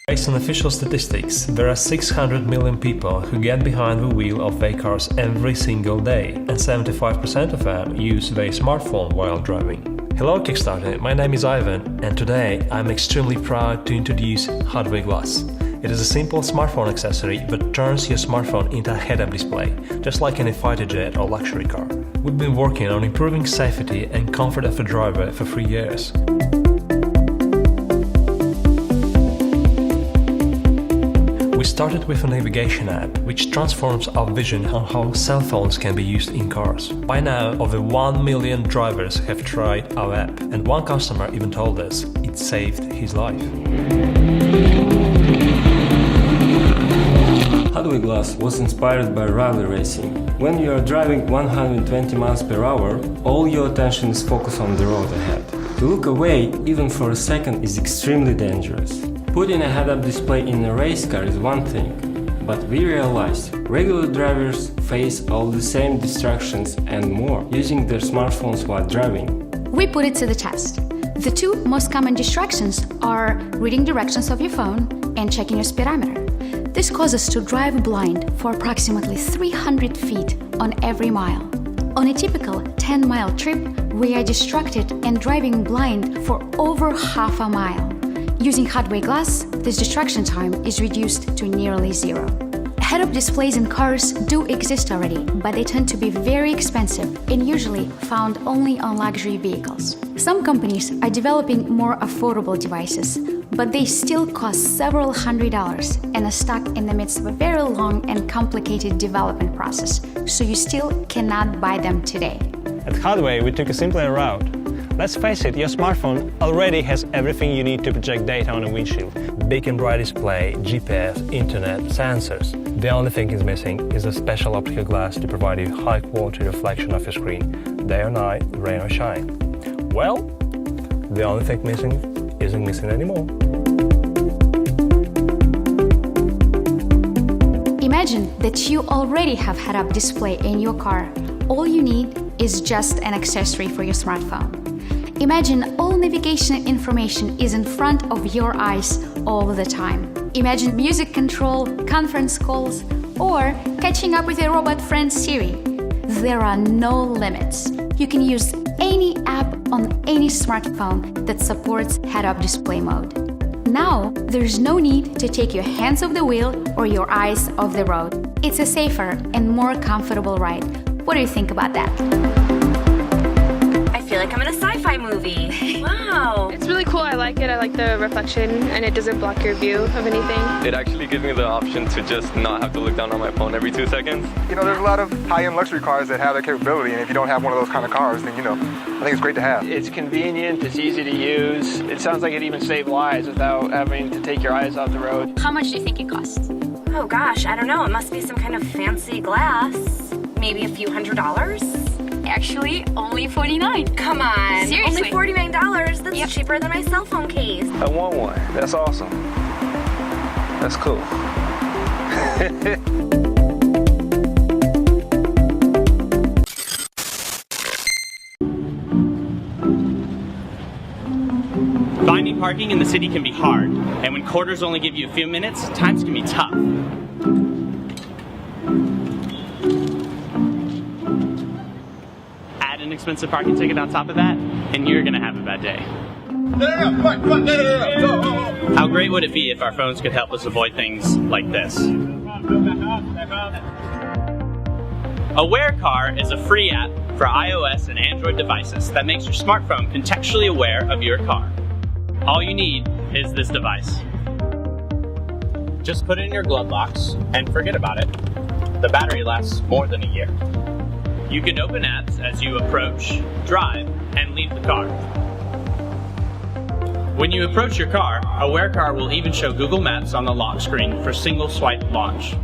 Based on official statistics, there are 600 million people who get behind the wheel of their cars every single day, and 75% of them use their smartphone while driving. Hello Kickstarter, my name is Ivan, and today I'm extremely proud to introduce Hardwick Glass. It is a simple smartphone accessory that turns your smartphone into a head-up display, just like in a fighter jet or luxury car. We've been working on improving safety and comfort of the driver for 3 years. We started with a navigation app, which transforms our vision on how cell phones can be used in cars. By now, over 1 million drivers have tried our app, and one customer even told us it saved his life. Hardwick Glass was inspired by rally racing. When you are driving 120 miles per hour, all your attention is focused on the road ahead. To look away, even for a second, is extremely dangerous. Putting a head-up display in a race car is one thing, but we realized regular drivers face all the same distractions and more using their smartphones while driving. We put it to the test. The two most common distractions are reading directions of your phone and checking your speedometer. This causes us to drive blind for approximately 300 feet on every mile. On a typical 10-mile trip, we are distracted and driving blind for over half a mile. Using Hardwick Glass, this distraction time is reduced to nearly zero. Head-up displays in cars do exist already, but they tend to be very expensive and usually found only on luxury vehicles. Some companies are developing more affordable devices, but they still cost several $100s and are stuck in the midst of a very long and complicated development process, so you still cannot buy them today. At Hardwick, we took a simpler route. Let's face it, your smartphone already has everything you need to project data on a windshield. Big and bright display, GPS, internet, sensors. The only thing is missing is a special optical glass to provide you high-quality reflection of your screen, day or night, rain or shine. Well, the only thing missing isn't missing anymore. Imagine that you already have head-up display in your car. All you need is just an accessory for your smartphone. Imagine all navigation information is in front of your eyes all the time. Imagine music control, conference calls, or catching up with your robot friend Siri. There are no limits. You can use any app on any smartphone that supports head-up display mode. Now, there's no need to take your hands off the wheel or your eyes off the road. It's a safer and more comfortable ride. What do you think about that? I feel like I'm in a sci-fi movie. Wow. It's really cool. I like it. I like the reflection, and it doesn't block your view of anything. It actually gives me the option to just not have to look down on my phone every 2 seconds. You know, there's a lot of high-end luxury cars that have that capability, and if you don't have one of those kind of cars, then, I think it's great to have. It's convenient, it's easy to use. It sounds like it even saved lives without having to take your eyes off the road. How much do you think it costs? Oh gosh, I don't know. It must be some kind of fancy glass. Maybe a few $100s? Actually, only $49. Come on. Seriously? Only $49? That's cheaper than my cell phone case. I want one. That's awesome. That's cool. Finding parking in the city can be hard, and when quarters only give you a few minutes, times can be tough. Add an expensive parking ticket on top of that, and you're gonna have a bad day. How great would it be if our phones could help us avoid things like this? AWhereCar is a free app for iOS and Android devices that makes your smartphone contextually aware of your car. All you need is this device. Just put it in your glove box and forget about it. The battery lasts more than a year. You can open apps as you approach, drive, and leave the car. When you approach your car, AWhereCar will even show Google Maps on the lock screen for single swipe launch.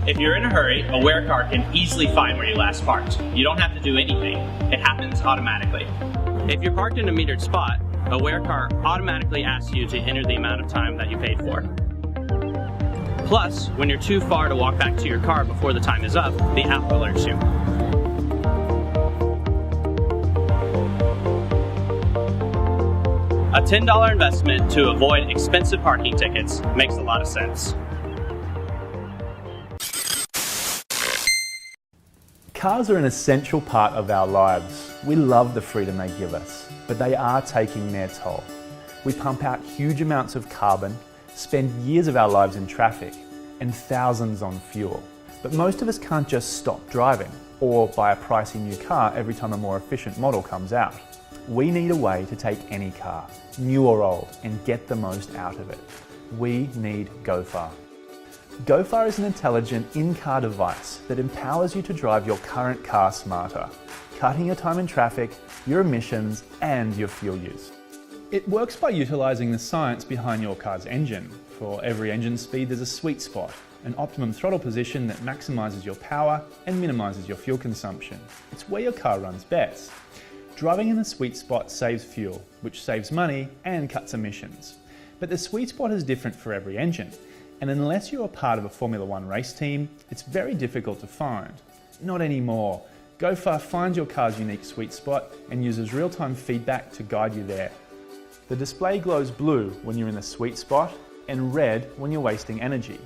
If you're in a hurry, AWhereCar can easily find where you last parked. You don't have to do anything. It happens automatically. If you're parked in a metered spot, AWhereCar automatically asks you to enter the amount of time that you paid for. Plus, when you're too far to walk back to your car before the time is up, the app alerts you. A $10 investment to avoid expensive parking tickets makes a lot of sense. Cars are an essential part of our lives. We love the freedom they give us, but they are taking their toll. We pump out huge amounts of carbon, spend years of our lives in traffic, and thousands on fuel. But most of us can't just stop driving or buy a pricey new car every time a more efficient model comes out. We need a way to take any car, new or old, and get the most out of it. We need GoFar. GoFar is an intelligent in-car device that empowers you to drive your current car smarter, cutting your time in traffic, your emissions, and your fuel use. It works by utilising the science behind your car's engine. For every engine speed, there's a sweet spot, an optimum throttle position that maximises your power and minimises your fuel consumption. It's where your car runs best. Driving in the sweet spot saves fuel, which saves money and cuts emissions. But the sweet spot is different for every engine, and unless you're a part of a Formula One race team, it's very difficult to find. Not anymore. GoFar finds your car's unique sweet spot and uses real-time feedback to guide you there. The display glows blue when you're in the sweet spot and red when you're wasting energy.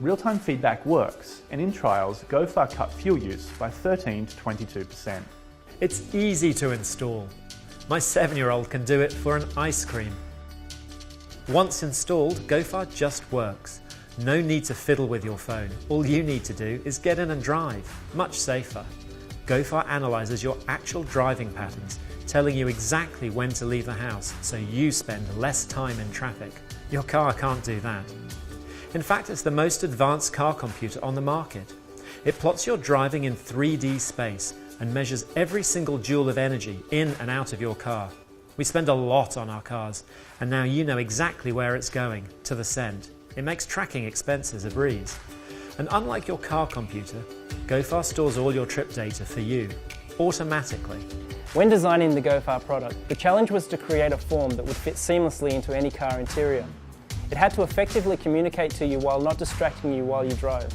Real-time feedback works, and in trials, GoFar cut fuel use by 13 to 22%. It's easy to install. My 7-year-old can do it for an ice cream. Once installed, GoFar just works. No need to fiddle with your phone. All you need to do is get in and drive. Much safer. GoFar analyses your actual driving patterns, telling you exactly when to leave the house so you spend less time in traffic. Your car can't do that. In fact, it's the most advanced car computer on the market. It plots your driving in 3D space and measures every single joule of energy in and out of your car. We spend a lot on our cars, and now you know exactly where it's going, to the cent. It makes tracking expenses a breeze. And unlike your car computer, GoFar stores all your trip data for you, automatically. When designing the GoFar product, the challenge was to create a form that would fit seamlessly into any car interior. It had to effectively communicate to you while not distracting you while you drove.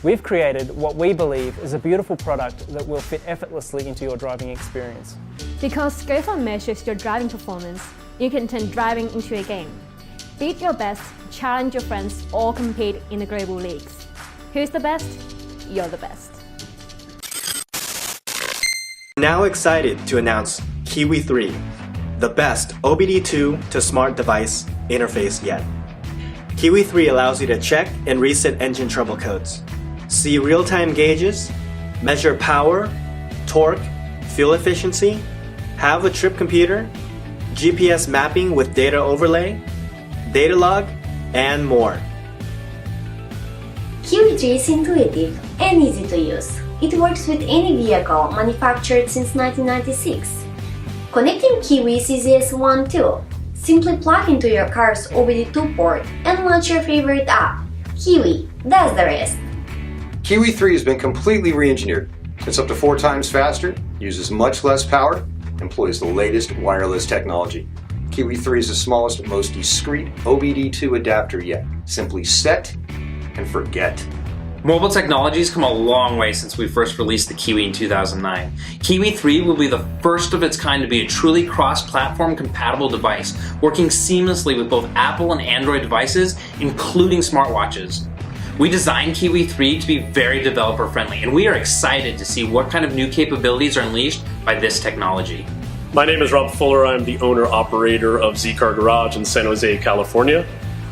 We've created what we believe is a beautiful product that will fit effortlessly into your driving experience. Because GoFar measures your driving performance, you can turn driving into a game. Beat your best, challenge your friends, or compete in the global leagues. Who's the best? You're the best. Now excited to announce Kiwi III, the best OBD2 to smart device interface yet. Kiwi III allows you to check and reset engine trouble codes, see real-time gauges, measure power, torque, fuel efficiency, have a trip computer, GPS mapping with data overlay, data log, and more. Kiwi III is intuitive and easy to use. It works with any vehicle manufactured since 1996. Connecting Kiwi is easy as one tool. Simply plug into your car's OBD2 port and launch your favorite app. Kiwi does the rest. Kiwi III has been completely re-engineered. It's up to 4 times faster, uses much less power, employs the latest wireless technology. Kiwi III is the smallest, most discreet OBD2 adapter yet. Simply set and forget. Mobile technology's come a long way since we first released the Kiwi in 2009. Kiwi III will be the first of its kind to be a truly cross-platform compatible device, working seamlessly with both Apple and Android devices, including smartwatches. We designed Kiwi III to be very developer-friendly, and we are excited to see what kind of new capabilities are unleashed by this technology. My name is Rob Fuller. I'm the owner-operator of Z-Car Garage in San Jose, California.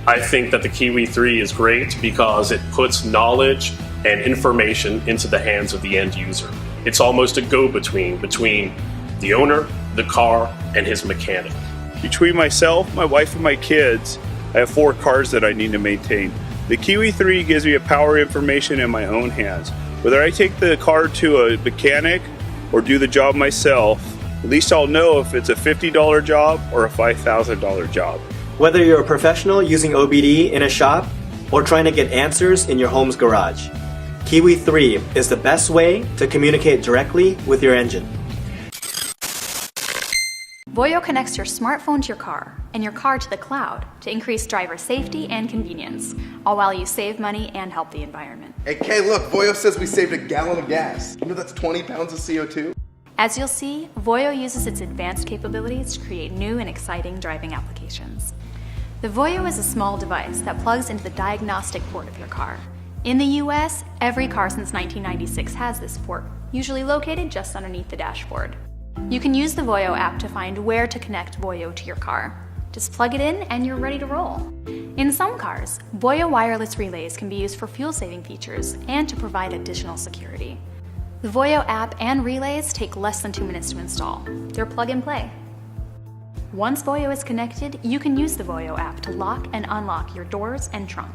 I think that the Kiwi III is great because it puts knowledge and information into the hands of the end user. It's almost a go-between between the owner, the car, and his mechanic. Between myself, my wife, and my kids, I have 4 cars that I need to maintain. The Kiwi III gives me a power information in my own hands. Whether I take the car to a mechanic or do the job myself, at least I'll know if it's a $50 job or a $5,000 job. Whether you're a professional using OBD in a shop or trying to get answers in your home's garage, Kiwi III is the best way to communicate directly with your engine. Boyo connects your smartphone to your car and your car to the cloud to increase driver safety and convenience, all while you save money and help the environment. Hey, Kay, look, Boyo says we saved a gallon of gas. You know that's 20 pounds of CO2? As you'll see, Boyo uses its advanced capabilities to create new and exciting driving applications. The Boyo is a small device that plugs into the diagnostic port of your car. In the US, every car since 1996 has this port, usually located just underneath the dashboard. You can use the Boyo app to find where to connect Boyo to your car. Just plug it in and you're ready to roll. In some cars, Boyo wireless relays can be used for fuel-saving features and to provide additional security. The Boyo app and relays take less than 2 minutes to install. They're plug and play. Once Boyo is connected, you can use the Boyo app to lock and unlock your doors and trunk.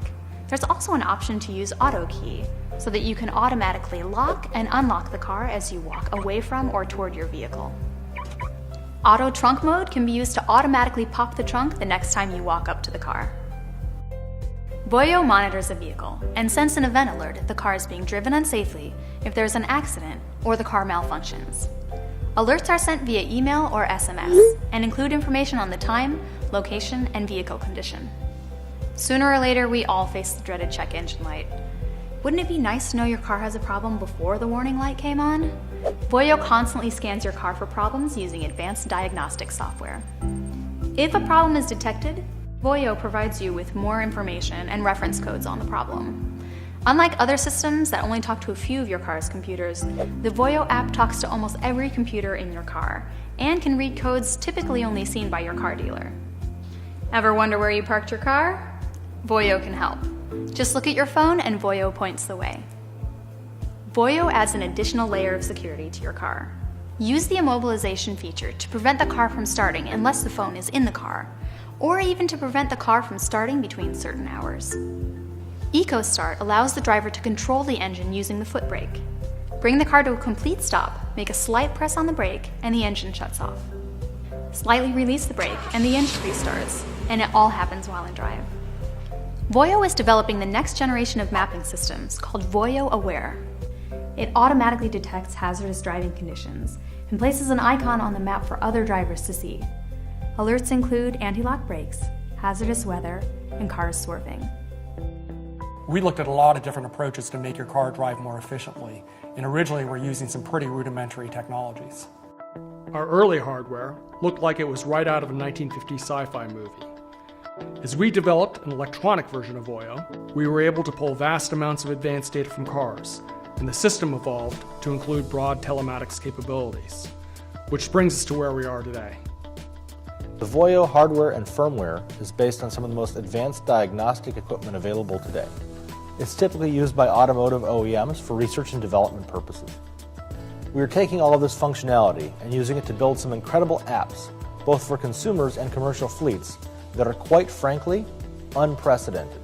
There's also an option to use Auto Key, so that you can automatically lock and unlock the car as you walk away from or toward your vehicle. Auto Trunk mode can be used to automatically pop the trunk the next time you walk up to the car. Boyo monitors a vehicle and sends an event alert if the car is being driven unsafely, if there's an accident, or the car malfunctions. Alerts are sent via email or SMS and include information on the time, location, and vehicle condition. Sooner or later, we all face the dreaded check engine light. Wouldn't it be nice to know your car has a problem before the warning light came on? Boyo constantly scans your car for problems using advanced diagnostic software. If a problem is detected, Boyo provides you with more information and reference codes on the problem. Unlike other systems that only talk to a few of your car's computers, the Boyo app talks to almost every computer in your car and can read codes typically only seen by your car dealer. Ever wonder where you parked your car? Boyo can help. Just look at your phone and Boyo points the way. Boyo adds an additional layer of security to your car. Use the immobilization feature to prevent the car from starting unless the phone is in the car, or even to prevent the car from starting between certain hours. EcoStart allows the driver to control the engine using the foot brake. Bring the car to a complete stop, make a slight press on the brake, and the engine shuts off. Slightly release the brake, and the engine restarts, and it all happens while in drive. Boyo is developing the next generation of mapping systems called Boyo Aware. It automatically detects hazardous driving conditions and places an icon on the map for other drivers to see. Alerts include anti-lock brakes, hazardous weather, and cars swerving. We looked at a lot of different approaches to make your car drive more efficiently, and originally we're using some pretty rudimentary technologies. Our early hardware looked like it was right out of a 1950s sci-fi movie. As we developed an electronic version of Boyo, we were able to pull vast amounts of advanced data from cars, and the system evolved to include broad telematics capabilities, which brings us to where we are today. The Boyo hardware and firmware is based on some of the most advanced diagnostic equipment available today. It's typically used by automotive OEMs for research and development purposes. We are taking all of this functionality and using it to build some incredible apps, both for consumers and commercial fleets, that are quite frankly unprecedented.